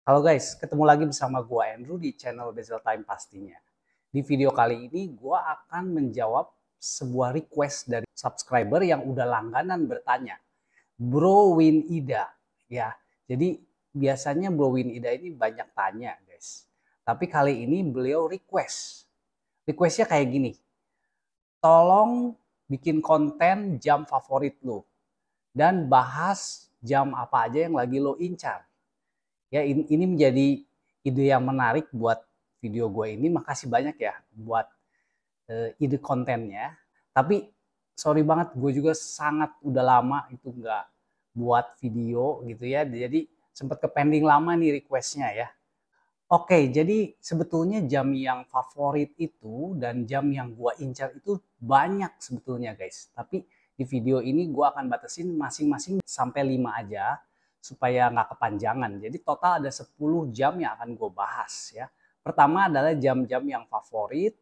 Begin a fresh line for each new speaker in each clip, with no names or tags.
Halo guys, ketemu lagi bersama gua Andrew di channel Bezel Time pastinya. Di video kali ini gua akan menjawab sebuah request dari subscriber yang udah langganan bertanya. Bro Win Ida, ya. Jadi biasanya Bro Win Ida ini banyak tanya, guys. Tapi kali ini beliau request. Requestnya kayak gini. Tolong bikin konten jam favorit lo dan bahas jam apa aja yang lagi lo incar. Ya, ini menjadi ide yang menarik buat video gue ini. Makasih banyak ya buat ide kontennya. Tapi sorry banget, gue juga sangat udah lama itu nggak buat video gitu ya. Jadi sempat ke pending lama nih requestnya ya. Oke, jadi sebetulnya jam yang favorit itu dan jam yang gue incar itu banyak sebetulnya guys. Tapi di video ini gue akan batasin masing-masing sampai 5 aja supaya nggak kepanjangan. Jadi total ada 10 jam yang akan gue bahas ya. Pertama adalah jam-jam yang favorit,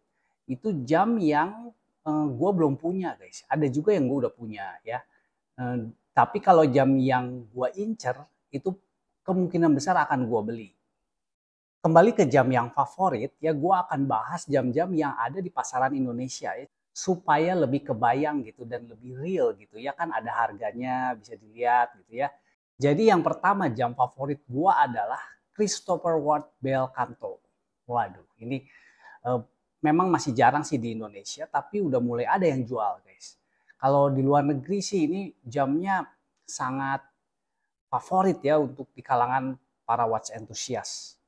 itu jam yang gue belum punya guys. Ada juga yang gue udah punya ya. Tapi kalau jam yang gue incer itu kemungkinan besar akan gue beli. Kembali ke jam yang favorit, ya gue akan bahas jam-jam yang ada di pasaran Indonesia ya, supaya lebih kebayang gitu dan lebih real gitu ya, kan ada harganya bisa dilihat gitu ya. Jadi yang pertama jam favorit gue adalah Christopher Ward Bell Canto. Waduh, ini uh, memang masih jarang sih di Indonesia, tapi udah mulai ada yang jual guys. Kalau di luar negeri sih ini jamnya sangat favorit ya untuk di kalangan para watch enthusiast,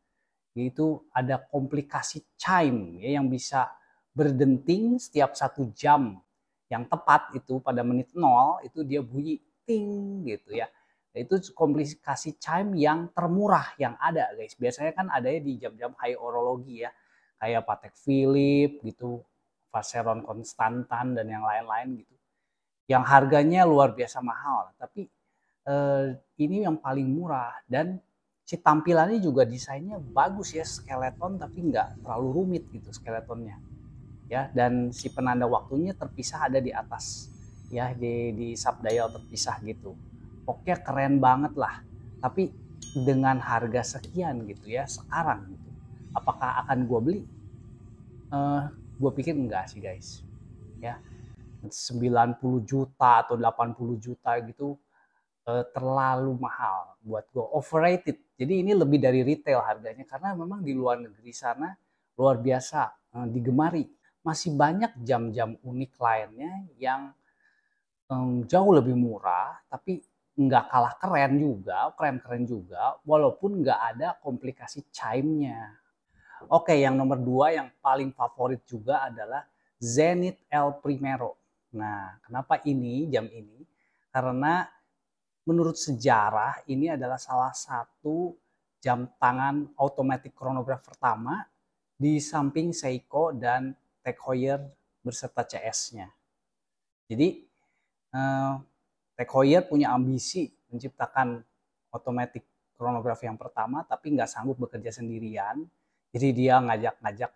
yaitu ada komplikasi chime ya, yang bisa berdenting setiap 1 jam. Yang tepat itu pada menit 0 itu dia bunyi ting gitu ya. Itu komplikasi chime yang termurah yang ada guys. Biasanya kan adanya di jam-jam high orologi ya. Kayak Patek Philippe gitu, Vacheron Constantan dan yang lain-lain gitu. Yang harganya luar biasa mahal. Tapi ini yang paling murah dan si tampilannya juga desainnya bagus ya, skeleton tapi nggak terlalu rumit gitu skeletonnya ya, dan si penanda waktunya terpisah ada di atas ya, di subdial terpisah gitu. Pokoknya keren banget lah. Tapi dengan harga sekian gitu ya sekarang gitu, apakah akan gue beli? Gue pikir enggak sih guys ya. 90 juta atau 80 juta gitu terlalu mahal buat gue, overrated. Jadi ini lebih dari retail harganya karena memang di luar negeri sana luar biasa digemari. Masih banyak jam-jam unik lainnya yang jauh lebih murah tapi nggak kalah keren juga, keren-keren juga walaupun nggak ada komplikasi chime-nya. Oke, yang nomor 2 yang paling favorit juga adalah Zenith El Primero. Nah, kenapa ini jam ini? Karena menurut sejarah ini adalah salah satu jam tangan automatic chronograph pertama di samping Seiko dan Tag Heuer berserta CS-nya. Jadi Tag Heuer punya ambisi menciptakan automatic chronograph yang pertama tapi nggak sanggup bekerja sendirian. Jadi dia ngajak-ngajak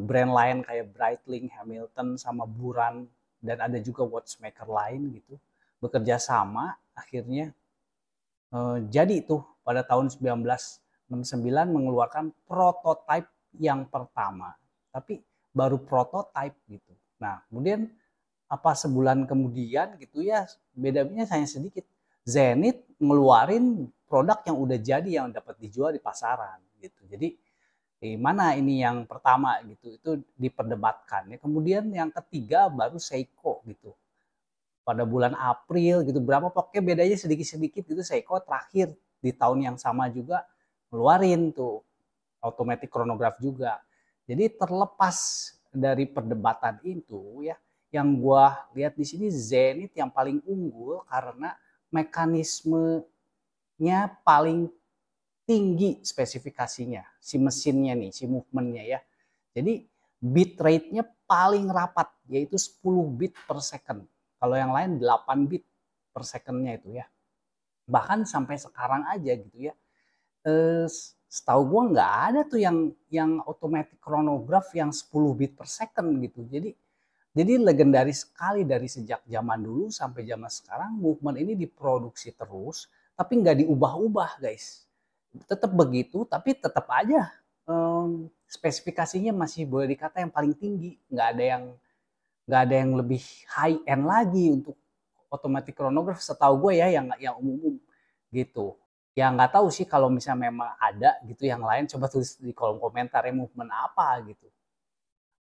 brand lain kayak Breitling, Hamilton, sama Buran, dan ada juga watchmaker lain gitu bekerja sama, akhirnya jadi tuh pada tahun 1969 mengeluarkan prototipe yang pertama, tapi baru prototipe gitu. Nah kemudian apa sebulan kemudian gitu ya, bedanya hanya sedikit, Zenith ngeluarin produk yang udah jadi yang dapat dijual di pasaran gitu. Jadi mana ini yang pertama gitu, itu diperdebatkan ya. Kemudian yang ketiga baru Seiko gitu pada bulan April gitu, berapa pokoknya bedanya sedikit-sedikit gitu. Seiko terakhir di tahun yang sama juga ngeluarin tuh automatic chronograph juga. Jadi terlepas dari perdebatan itu ya, yang gua lihat di sini Zenith yang paling unggul karena mekanismenya paling tinggi spesifikasinya, si mesinnya nih, si movementnya ya. Jadi bit rate-nya paling rapat, yaitu 10 bit per second. Kalau yang lain 8 bit per second-nya itu ya. Bahkan sampai sekarang aja gitu ya. Setahu gue nggak ada tuh yang automatic chronograph yang 10 bit per second gitu. Jadi legendaris sekali dari sejak zaman dulu sampai zaman sekarang, movement ini diproduksi terus tapi nggak diubah-ubah guys. tetap begitu, tapi tetap aja spesifikasinya masih boleh dikata yang paling tinggi. Nggak ada yang lebih high end lagi untuk automatic chronograph setahu gue ya, yang umum gitu. Ya nggak tahu sih kalau misalnya memang ada gitu yang lain, coba tulis di kolom komentar ya movement apa gitu.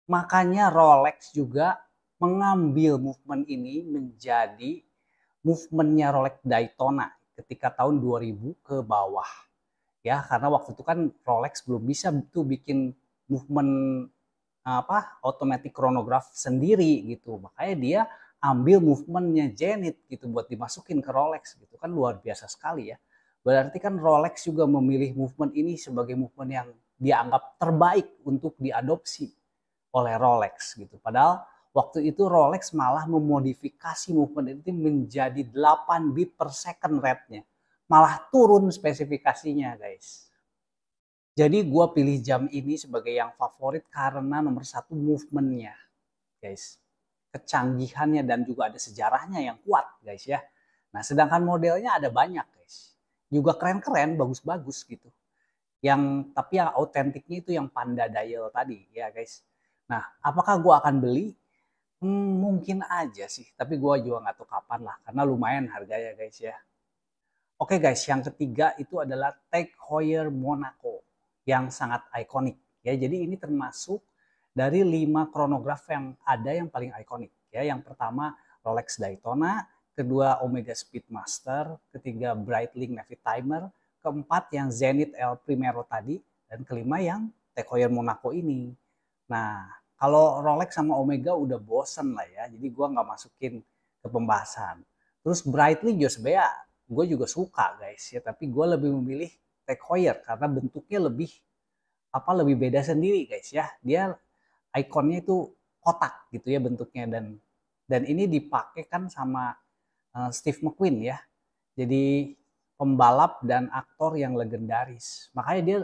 Makanya Rolex juga mengambil movement ini menjadi movementnya Rolex Daytona ketika tahun 2000 ke bawah. Ya, karena waktu itu kan Rolex belum bisa tuh bikin movement automatic chronograph sendiri gitu. Makanya dia ambil movementnya Zenith gitu buat dimasukin ke Rolex gitu, kan luar biasa sekali ya. Berarti kan Rolex juga memilih movement ini sebagai movement yang dianggap terbaik untuk diadopsi oleh Rolex gitu. Padahal waktu itu Rolex malah memodifikasi movement itu menjadi 8 beat per second rate-nya. Malah turun spesifikasinya guys. Jadi gue pilih jam ini sebagai yang favorit karena nomor satu movementnya guys. Kecanggihannya dan juga ada sejarahnya yang kuat guys ya. Nah sedangkan modelnya ada banyak guys. Juga keren-keren, bagus-bagus gitu. Tapi yang autentiknya itu yang Panda Dial tadi ya guys. Nah apakah gue akan beli? Mungkin aja sih. Tapi gue juga nggak tahu kapan lah. Karena lumayan harganya guys ya. Oke guys, yang ketiga itu adalah Tag Heuer Monaco yang sangat ikonik ya. Jadi ini termasuk dari 5 chronograph yang ada yang paling ikonik ya. Yang pertama Rolex Daytona, kedua Omega Speedmaster, ketiga Breitling Navy Timer, keempat yang Zenith El Primero tadi, dan kelima yang Tag Heuer Monaco ini. Nah, kalau Rolex sama Omega udah bosen lah ya, jadi gue nggak masukin ke pembahasan. Terus Breitling juga sebenarnya gue juga suka guys ya, tapi gue lebih memilih Tag Heuer karena bentuknya lebih beda sendiri guys ya. Dia ikonnya itu kotak gitu ya bentuknya, dan ini dipakai kan sama Steve McQueen ya. Jadi pembalap dan aktor yang legendaris. Makanya dia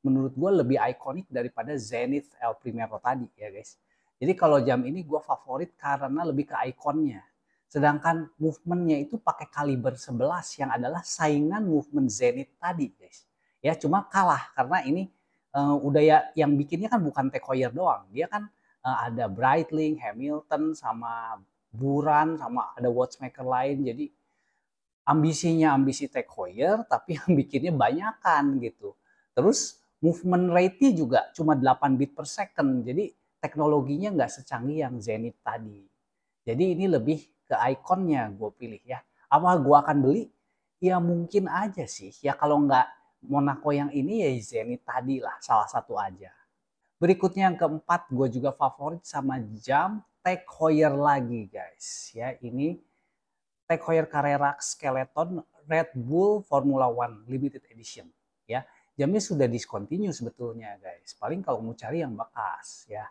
menurut gue lebih ikonik daripada Zenith El Primero tadi ya guys. Jadi kalau jam ini gue favorit karena lebih ke ikonnya. Sedangkan movementnya itu pakai kaliber 11 yang adalah saingan movement Zenith tadi guys. Ya cuma kalah karena ini udah ya yang bikinnya kan bukan Tag Heuer doang. Dia kan ada Breitling, Hamilton, sama Buran, sama ada watchmaker lain. Jadi ambisinya ambisi Tag Heuer tapi yang bikinnya banyakan gitu. Terus movement rate-nya juga cuma 8 bit per second. Jadi teknologinya nggak secanggih yang Zenith tadi. Jadi ini lebih ke ikonnya gue pilih ya. Apa gue akan beli? Ya mungkin aja sih. Ya kalau nggak Monaco yang ini ya Zenith tadi lah, salah satu aja. Berikutnya yang keempat, gue juga favorit sama jam Tag Heuer lagi guys. Ya ini Tag Heuer Carrera Skeleton Red Bull Formula One Limited Edition. Ya, jamnya sudah discontinue sebetulnya guys. Paling kalau mau cari yang bekas ya.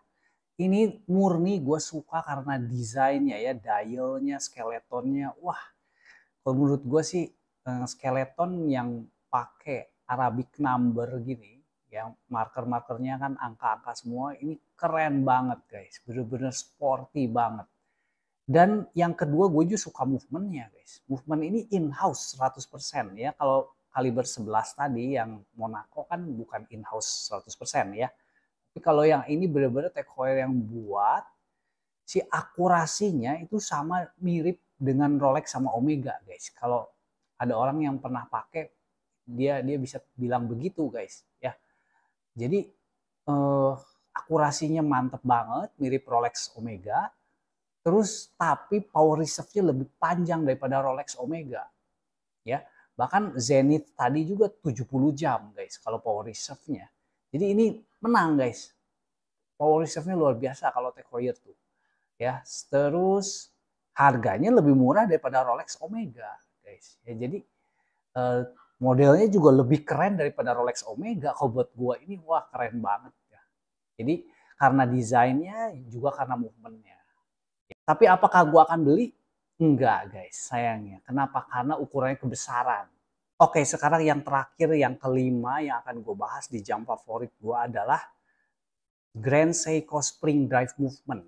Ini murni gue suka karena desainnya ya, dialnya, skeletonnya. Wah, kalau menurut gue sih skeleton yang pakai Arabic number gini, yang marker-markernya kan angka-angka semua, ini keren banget guys. Bener-bener sporty banget. Dan yang kedua gue juga suka movementnya guys. Movement ini in-house 100% ya. Kalau kaliber 11 tadi yang Monaco kan bukan in-house 100% ya. Tapi kalau yang ini benar-benar Tag Heuer yang buat, si akurasinya itu sama mirip dengan Rolex sama Omega guys. Kalau ada orang yang pernah pakai, dia bisa bilang begitu guys ya. Jadi akurasinya mantep banget, mirip Rolex Omega. Terus tapi power reserve-nya lebih panjang daripada Rolex Omega. Ya. Bahkan Zenith tadi juga 70 jam guys kalau power reserve-nya. Jadi ini menang guys. Power reserve-nya luar biasa kalau Tag Heuer tuh. Ya, terus harganya lebih murah daripada Rolex Omega guys. Ya, jadi modelnya juga lebih keren daripada Rolex Omega. Kalau buat gua ini wah keren banget ya. Jadi karena desainnya juga karena movementnya. Tapi apakah gue akan beli? Enggak guys, sayangnya. Kenapa? Karena ukurannya kebesaran. Oke, sekarang yang terakhir, yang kelima yang akan gue bahas di jam favorit gue adalah Grand Seiko Spring Drive Movement.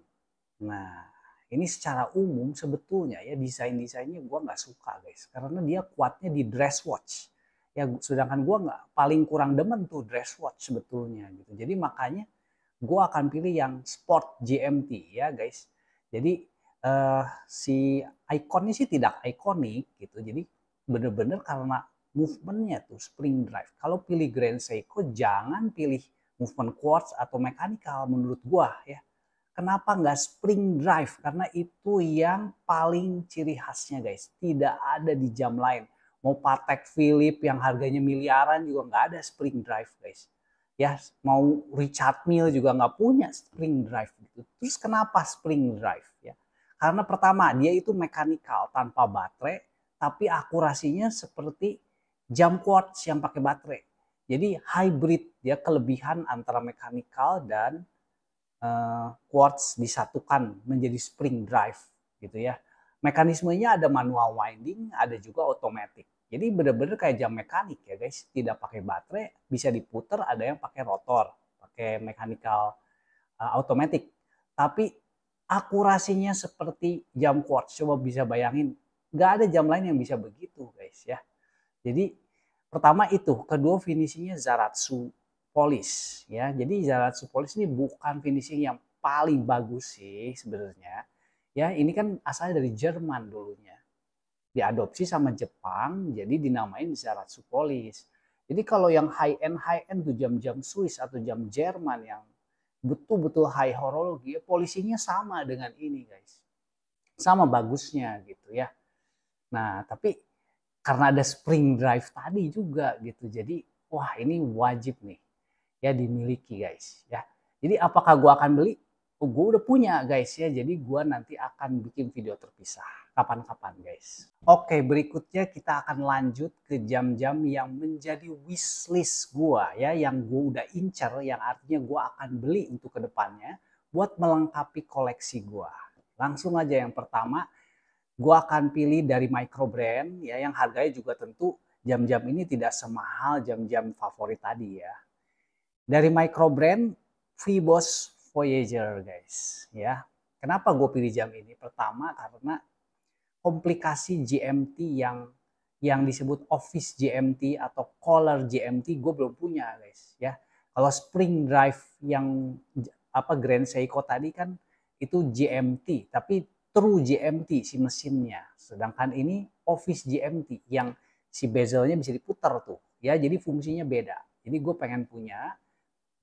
Nah, ini secara umum sebetulnya ya desain-desainnya gue nggak suka guys. Karena dia kuatnya di dress watch. Ya sedangkan gue nggak, paling kurang demen tuh dress watch sebetulnya gitu. Jadi makanya gue akan pilih yang sport GMT ya guys. Jadi si ikonnya sih tidak ikonik gitu. Jadi bener-bener karena movementnya tuh spring drive. Kalau pilih Grand Seiko jangan pilih movement quartz atau mechanical menurut gue ya. Kenapa nggak spring drive? Karena itu yang paling ciri khasnya guys. Tidak ada di jam lain. Mau Patek Philippe yang harganya miliaran juga nggak ada spring drive guys. Ya mau Richard Mille juga nggak punya spring drive gitu. Terus kenapa spring drive ya? Karena pertama dia itu mechanical tanpa baterai, tapi akurasinya seperti jam quartz yang pakai baterai. Jadi hybrid, dia kelebihan antara mechanical dan quartz disatukan menjadi spring drive gitu ya. Mekanismenya ada manual winding, ada juga otomatis. Jadi benar-benar kayak jam mekanik ya guys, tidak pakai baterai, bisa diputer, ada yang pakai rotor, pakai mechanical automatic. Tapi akurasinya seperti jam quartz. Coba bisa bayangin, nggak ada jam lain yang bisa begitu guys ya. Jadi pertama itu, kedua finishingnya Zaratsu polish ya. Jadi Zaratsu polish ini bukan finishing yang paling bagus sih sebenarnya. Ya, ini kan asalnya dari Jerman dulunya. Diadopsi sama Jepang, jadi dinamain Zaratsu polish. Jadi kalau yang high end tuh jam-jam Swiss atau jam Jerman yang betul-betul high horologi, ya, polisinya sama dengan ini guys. Sama bagusnya gitu ya. Nah, tapi karena ada spring drive tadi juga gitu. Jadi wah ini wajib nih ya dimiliki guys ya. Jadi apakah gue akan beli? Oh, gue udah punya guys ya. Jadi gue nanti akan bikin video terpisah kapan-kapan guys. Oke, berikutnya kita akan lanjut ke jam-jam yang menjadi wishlist gue ya, yang gue udah incer, yang artinya gue akan beli untuk kedepannya buat melengkapi koleksi gue. Langsung aja yang pertama, gue akan pilih dari micro brand ya, yang harganya juga tentu jam-jam ini tidak semahal jam-jam favorit tadi ya. Dari micro brand Phibos Voyager guys ya. Kenapa gue pilih jam ini? Pertama karena komplikasi GMT yang disebut office GMT atau collar GMT gue belum punya guys ya. Kalau spring drive yang apa Grand Seiko tadi kan itu GMT, tapi true GMT si mesinnya. Sedangkan ini office GMT yang si bezelnya bisa diputar tuh ya. Jadi fungsinya beda. Jadi gue pengen punya,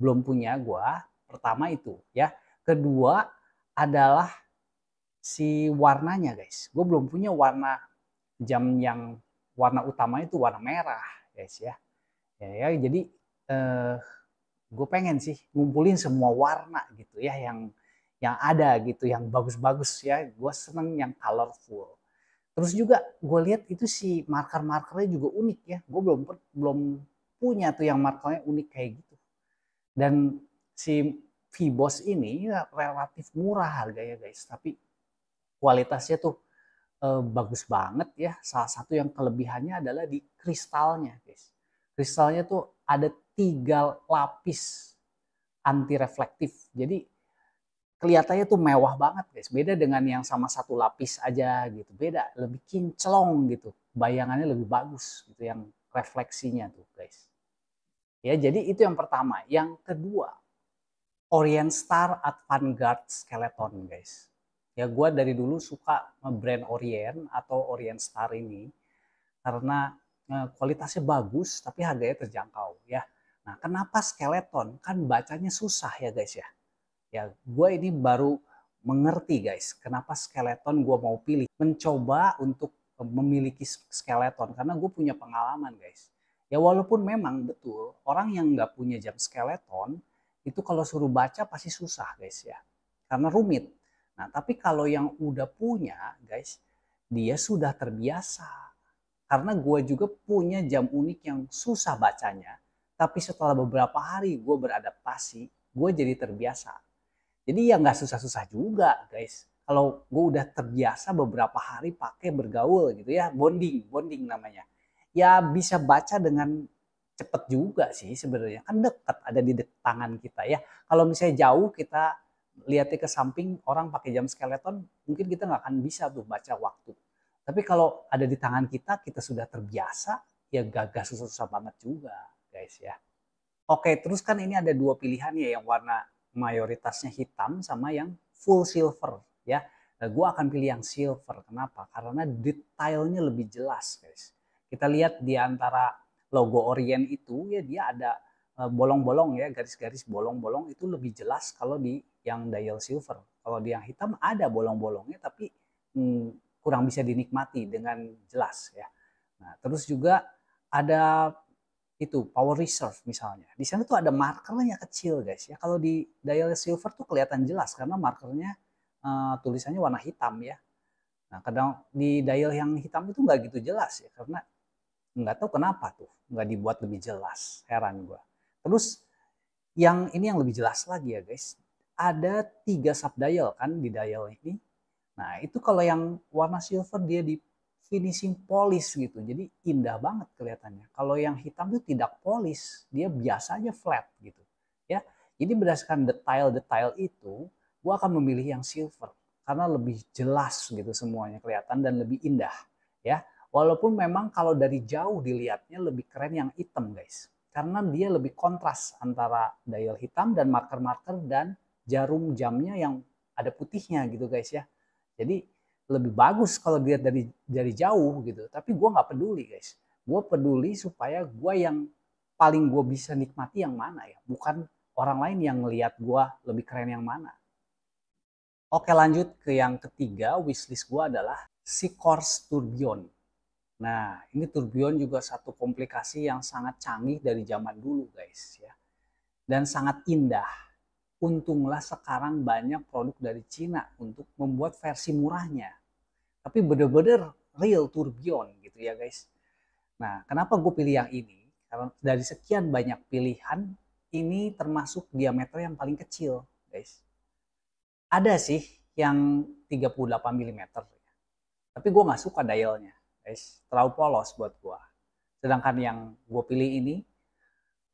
belum punya gue. Pertama itu ya. Kedua adalah si warnanya guys. Gue belum punya warna jam yang warna utama itu warna merah guys ya. Ya jadi gue pengen sih ngumpulin semua warna gitu ya, yang ada gitu, yang bagus-bagus ya. Gue seneng yang colorful. Terus juga gue lihat itu si marker-markernya juga unik ya. Gue belum punya tuh yang markernya unik kayak gitu. Dan si Phibos ini relatif murah harganya guys, tapi kualitasnya tuh bagus banget ya. Salah satu yang kelebihannya adalah di kristalnya guys. Kristalnya tuh ada 3 lapis anti reflektif. Jadi kelihatannya tuh mewah banget guys. Beda dengan yang sama satu lapis aja gitu. Beda, lebih kinclong gitu. Bayangannya lebih bagus gitu yang refleksinya tuh guys. Ya, jadi itu yang pertama. Yang kedua, Orient Star Avant-Garde Skeleton guys. Ya gue dari dulu suka brand Orient atau Orient Star ini karena kualitasnya bagus tapi harganya terjangkau ya. Nah kenapa skeleton? Kan bacanya susah ya guys ya. Ya gue ini baru mengerti guys kenapa skeleton gue mau pilih. Mencoba untuk memiliki skeleton karena gue punya pengalaman guys. Ya walaupun memang betul orang yang nggak punya jam skeleton itu kalau suruh baca pasti susah guys ya. Karena rumit. Nah tapi kalau yang udah punya guys, dia sudah terbiasa. Karena gue juga punya jam unik yang susah bacanya. Tapi setelah beberapa hari gue beradaptasi, gue jadi terbiasa. Jadi ya nggak susah-susah juga guys. Kalau gue udah terbiasa beberapa hari pakai bergaul gitu ya, bonding namanya. Ya bisa baca dengan cepet juga sih sebenarnya. Kan dekat, ada di tangan kita ya. Kalau misalnya jauh kita lihatnya ke samping orang pakai jam skeleton, mungkin kita nggak akan bisa tuh baca waktu. Tapi kalau ada di tangan kita, kita sudah terbiasa, ya gak susah-susah banget juga guys ya. Oke, terus kan ini ada dua pilihan ya, yang warna mayoritasnya hitam sama yang full silver ya. Nah, gue akan pilih yang silver. Kenapa? Karena detailnya lebih jelas guys. Kita lihat di antara logo Orient itu ya, dia ada bolong-bolong ya, garis-garis bolong-bolong itu lebih jelas kalau di yang dial silver. Kalau di yang hitam ada bolong-bolongnya tapi kurang bisa dinikmati dengan jelas ya. Nah, terus juga ada itu power reserve misalnya. Di sana tuh ada markernya kecil guys ya. Kalau di dial silver tuh kelihatan jelas karena markernya tulisannya warna hitam ya. Nah, kadang di dial yang hitam itu nggak gitu jelas ya, karena nggak tahu kenapa tuh nggak dibuat lebih jelas. Heran gua. Terus yang ini yang lebih jelas lagi ya guys. Ada 3 subdial kan di dial ini. Nah, itu kalau yang warna silver dia di finishing polish gitu. Jadi indah banget kelihatannya. Kalau yang hitam itu tidak polish, dia biasanya flat gitu. Ya. Jadi berdasarkan detail-detail itu, gua akan memilih yang silver karena lebih jelas gitu semuanya kelihatan dan lebih indah, ya. Walaupun memang kalau dari jauh dilihatnya lebih keren yang hitam, guys. Karena dia lebih kontras antara dial hitam dan marker-marker dan jarum jamnya yang ada putihnya gitu, guys ya. Jadi lebih bagus kalau dilihat dari jauh gitu. Tapi gue nggak peduli guys. Gue peduli supaya gue yang paling gue bisa nikmati yang mana ya. Bukan orang lain yang ngelihat gue lebih keren yang mana. Oke, lanjut ke yang ketiga wishlist gue adalah Seacourse Tourbillon. Nah, ini tourbillon juga satu komplikasi yang sangat canggih dari zaman dulu guys ya. Dan sangat indah. Untunglah sekarang banyak produk dari Cina untuk membuat versi murahnya. Tapi bener-bener real tourbillon gitu ya guys. Nah, kenapa gue pilih yang ini? Karena dari sekian banyak pilihan, ini termasuk diameter yang paling kecil guys. Ada sih yang 38 mm. Tapi gue gak suka dialnya guys. Terlalu polos buat gue. Sedangkan yang gue pilih ini,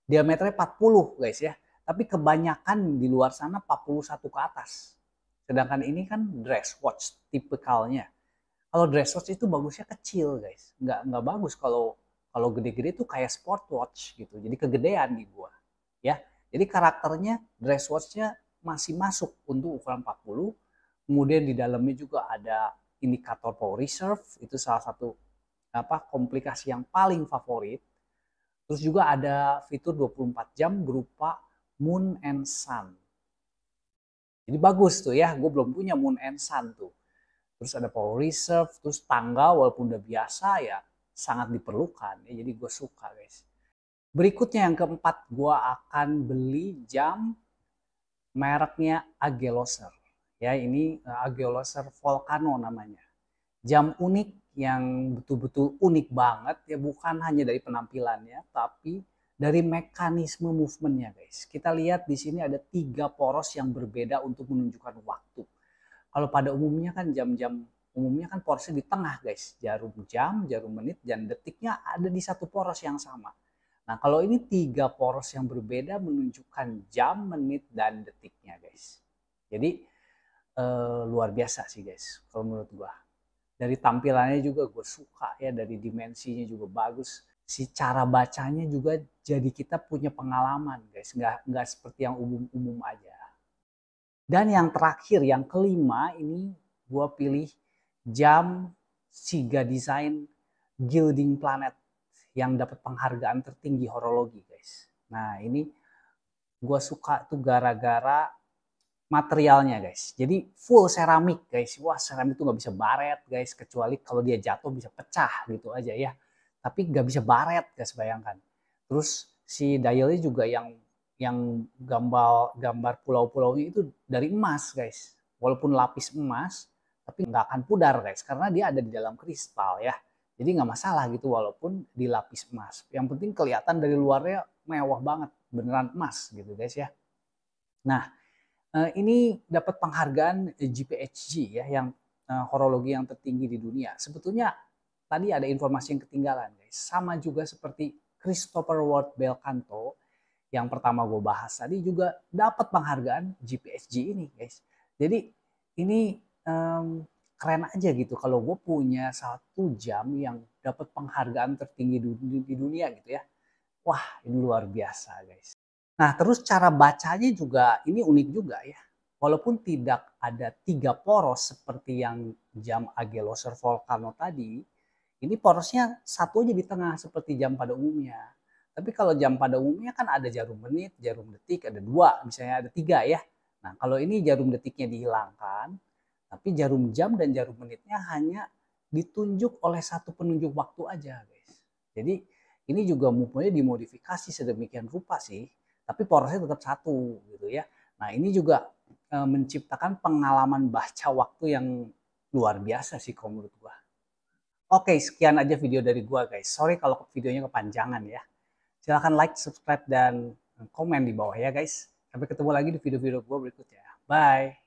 diameternya 40 guys ya. Tapi kebanyakan di luar sana 41 ke atas. Sedangkan ini kan dress watch tipikalnya. Kalau dress watch itu bagusnya kecil guys. Nggak bagus kalau gede-gede tuh kayak sport watch gitu. Jadi kegedean di gua. Ya. Jadi karakternya dress watchnya masih masuk untuk ukuran 40. Kemudian di dalamnya juga ada indikator power reserve. Itu salah satu komplikasi yang paling favorit. Terus juga ada fitur 24 jam berupa Moon and Sun. Jadi bagus tuh ya, gue belum punya Moon and Sun tuh. Terus ada power reserve, terus tangga walaupun udah biasa ya sangat diperlukan. Ya, jadi gue suka guys. Berikutnya yang keempat, gue akan beli jam mereknya Ageloser. Ya ini Ageloser Volcano namanya. Jam unik yang betul-betul unik banget ya, bukan hanya dari penampilannya tapi dari mekanisme movementnya guys. Kita lihat di sini ada 3 poros yang berbeda untuk menunjukkan waktu. Kalau pada umumnya kan jam-jam umumnya kan porosnya di tengah guys. Jarum jam, jarum menit, dan detiknya ada di satu poros yang sama. Nah kalau ini 3 poros yang berbeda menunjukkan jam, menit, dan detiknya guys. Jadi luar biasa sih guys kalau menurut gua. Dari tampilannya juga gue suka ya, dari dimensinya juga bagus. Si cara bacanya juga jadi kita punya pengalaman guys, nggak seperti yang umum-umum aja. Dan yang terakhir, yang kelima, ini gue pilih jam Siga Design Gilding Planet yang dapat penghargaan tertinggi horologi guys. Nah ini gue suka tuh gara-gara materialnya guys. Jadi full seramik guys. Wah seramik itu nggak bisa baret guys. Kecuali kalau dia jatuh bisa pecah gitu aja ya. Tapi nggak bisa baret guys, bayangkan. Terus si dialnya juga yang gambar pulau-pulaunya itu dari emas guys. Walaupun lapis emas, tapi nggak akan pudar guys. Karena dia ada di dalam kristal ya. Jadi nggak masalah gitu walaupun dilapis emas. Yang penting kelihatan dari luarnya mewah banget. Beneran emas gitu guys ya. Nah ini dapat penghargaan GPHG ya, yang horologi yang tertinggi di dunia. Sebetulnya tadi ada informasi yang ketinggalan guys. Sama juga seperti Christopher Ward Bell Canto yang pertama gue bahas tadi juga dapat penghargaan GPHG ini guys. Jadi ini keren aja gitu kalau gue punya 1 jam yang dapat penghargaan tertinggi di dunia gitu ya. Wah, ini luar biasa guys. Nah, terus cara bacanya juga ini unik juga ya. Walaupun tidak ada 3 poros seperti yang jam Ageloser Volcano tadi, ini porosnya satu aja di tengah seperti jam pada umumnya. Tapi kalau jam pada umumnya kan ada jarum menit, jarum detik, ada 2, misalnya ada 3 ya. Nah, kalau ini jarum detiknya dihilangkan, tapi jarum jam dan jarum menitnya hanya ditunjuk oleh satu penunjuk waktu aja guys. Jadi ini juga mempunyai dimodifikasi sedemikian rupa sih, tapi porosnya tetap satu gitu ya. Nah ini juga menciptakan pengalaman baca waktu yang luar biasa sih kalau menurut gua. Oke, sekian aja video dari gua guys. Sorry kalau videonya kepanjangan ya. Silahkan like, subscribe, dan komen di bawah ya guys. Sampai ketemu lagi di video-video gua berikutnya. Bye.